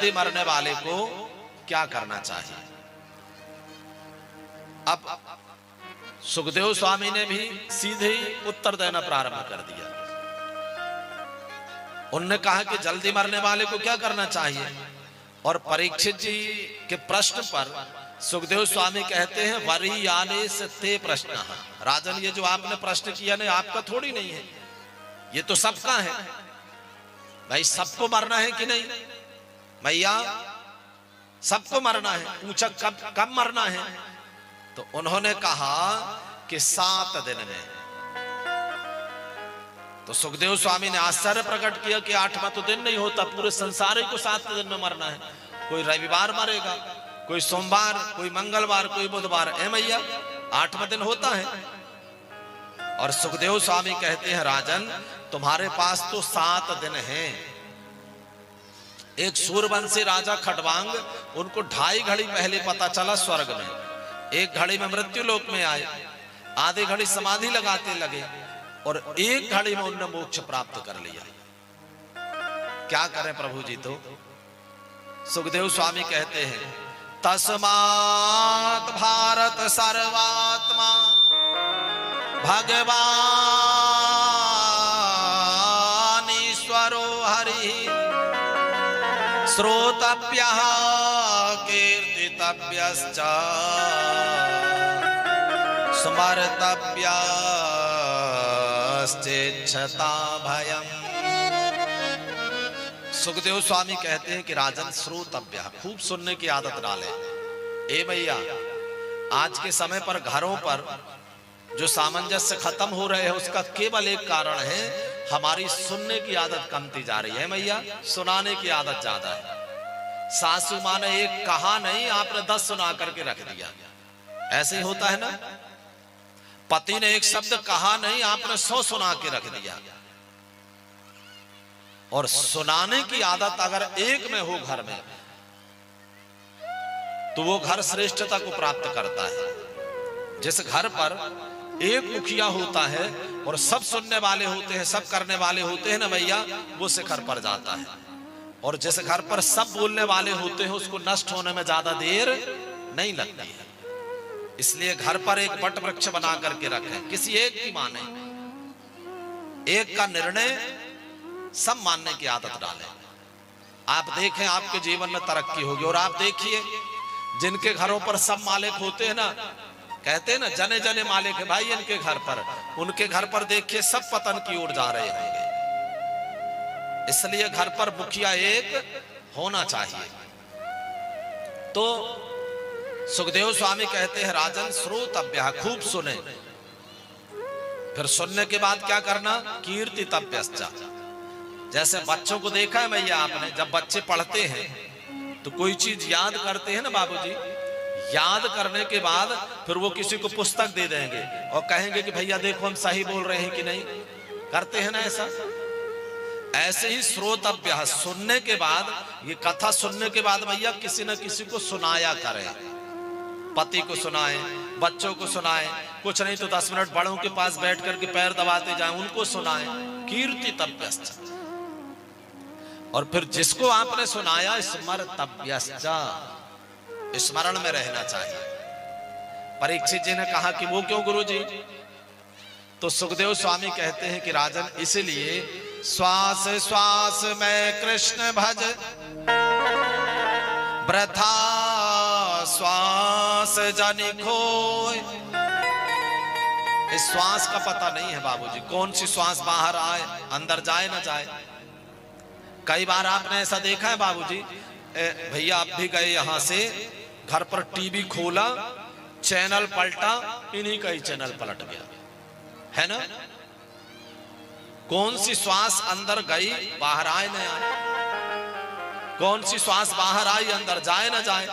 जल्दी मरने वाले को क्या करना चाहिए। अब सुखदेव स्वामी ने भी सीधे ही उत्तर देना प्रारंभ कर दिया। उन्होंने कहा कि जल्दी मरने वाले को क्या करना चाहिए, और परीक्षित जी के प्रश्न पर सुखदेव स्वामी कहते हैं वरीयाने से ते प्रश्न। राजन, ये जो आपने प्रश्न किया ना, आपका थोड़ी नहीं है, ये तो सबका है। भाई सबको मरना है कि नहीं भैया, सबको मरना है। पूछा कब मरना है, तो उन्होंने कहा कि 7 दिन में। तो सुखदेव स्वामी ने आश्चर्य प्रकट किया कि 8वां तो दिन नहीं होता, पूरे संसार ही को 7 दिन में मरना है। कोई रविवार मरेगा, कोई सोमवार, कोई मंगलवार, कोई बुधवार, है भैया 8वां दिन होता है। और सुखदेव स्वामी कहते हैं राजन, तुम्हारे पास तो 7 दिन हैं। एक सूर्यवंशी राजा खटवांग, उनको 2.5 घड़ी पहले पता चला स्वर्ग में, 1 घड़ी में मृत्यु लोक में आए, आधी घड़ी समाधि लगाते लगे, और 1 घड़ी में उन्होंने मोक्ष प्राप्त कर लिया। क्या करें प्रभु जी। तो सुखदेव स्वामी कहते हैं तस्मात् भारत सर्वात्मा भगवान ईश्वरो हरि श्रोतव्यः कीर्तितव्यश्च स्मर्तव्यश्चेच्छता भयम्। सुखदेव स्वामी कहते हैं कि राजन श्रोतव्य, खूब सुनने की आदत डालें। ए भैया, आज के समय पर घरों पर जो सामंजस्य खत्म हो रहे हैं, उसका केवल एक कारण है, हमारी सुनने की आदत कमती जा रही है भैया, सुनाने की आदत ज्यादा है। सासू माँ ने एक कहा नहीं, आपने 10 सुना करके रख दिया। ऐसे ही होता है ना। पति ने एक शब्द कहा नहीं, आपने 100 सुना के रख दिया। और सुनाने की आदत अगर एक में हो घर में, तो वो घर श्रेष्ठता को प्राप्त करता है। जिस घर पर एक मुखिया होता है और सब सुनने वाले होते हैं, सब करने वाले होते हैं ना भैया, वो शिखर पर जाता है। और जिस घर पर सब बोलने वाले होते हैं, उसको नष्ट होने में ज्यादा देर नहीं लगती है। इसलिए घर पर एक वट वृक्ष बना करके रखें, किसी एक की माने, एक का निर्णय सब मानने की आदत डालें। आप देखें आपके जीवन में तरक्की होगी। और आप देखिए जिनके घरों पर सब मालिक होते हैं ना, कहते हैं ना जने जने मालिक है भाई इनके घर पर, उनके घर पर देखिए सब पतन की ओर जा रहे होंगे। इसलिए घर पर मुखिया एक होना चाहिए। तो सुखदेव स्वामी कहते हैं राजन श्रोतव्य, खूब सुने। फिर सुनने के बाद क्या करना, कीर्तितव्यश्च। जैसे बच्चों को देखा है भैया आपने, जब बच्चे पढ़ते हैं तो कोई चीज याद करते हैं ना बाबूजी, याद करने के बाद फिर वो किसी को पुस्तक दे देंगे और कहेंगे कि भैया देखो हम सही बोल रहे हैं कि नहीं, करते हैं ना ऐसा। ऐसे ही श्रोतव्य, सुनने के बाद, ये कथा सुनने के बाद भैया किसी न किसी को सुनाया करें। पति को सुनाए, बच्चों को सुनाए, कुछ नहीं तो 10 मिनट बड़ों के पास बैठ करके पैर दबाते जाएं, उनको सुनाए। कीर्तितव्यश्च। और फिर जिसको आपने सुनाया स्मर्तव्यश्च, स्मरण में रहना चाहिए। परीक्षित जी ने कहा कि वो क्यों गुरुजी, तो सुखदेव स्वामी कहते हैं कि राजन इसलिए श्वास श्वास में कृष्ण भज वृथा श्वास जनि खोय। इस श्वास का पता नहीं है बाबूजी, कौन सी श्वास बाहर आए, अंदर जाए ना जाए। कई बार आपने ऐसा देखा है बाबूजी, भैया आप भी गए यहां से, घर पर टीवी खोला, चैनल पलटा, इन्हीं का ही चैनल पलट गया है ना। कौन सी श्वास अंदर गई, बाहर आए ना आए, कौन सी श्वास बाहर आई, अंदर जाए ना जाए।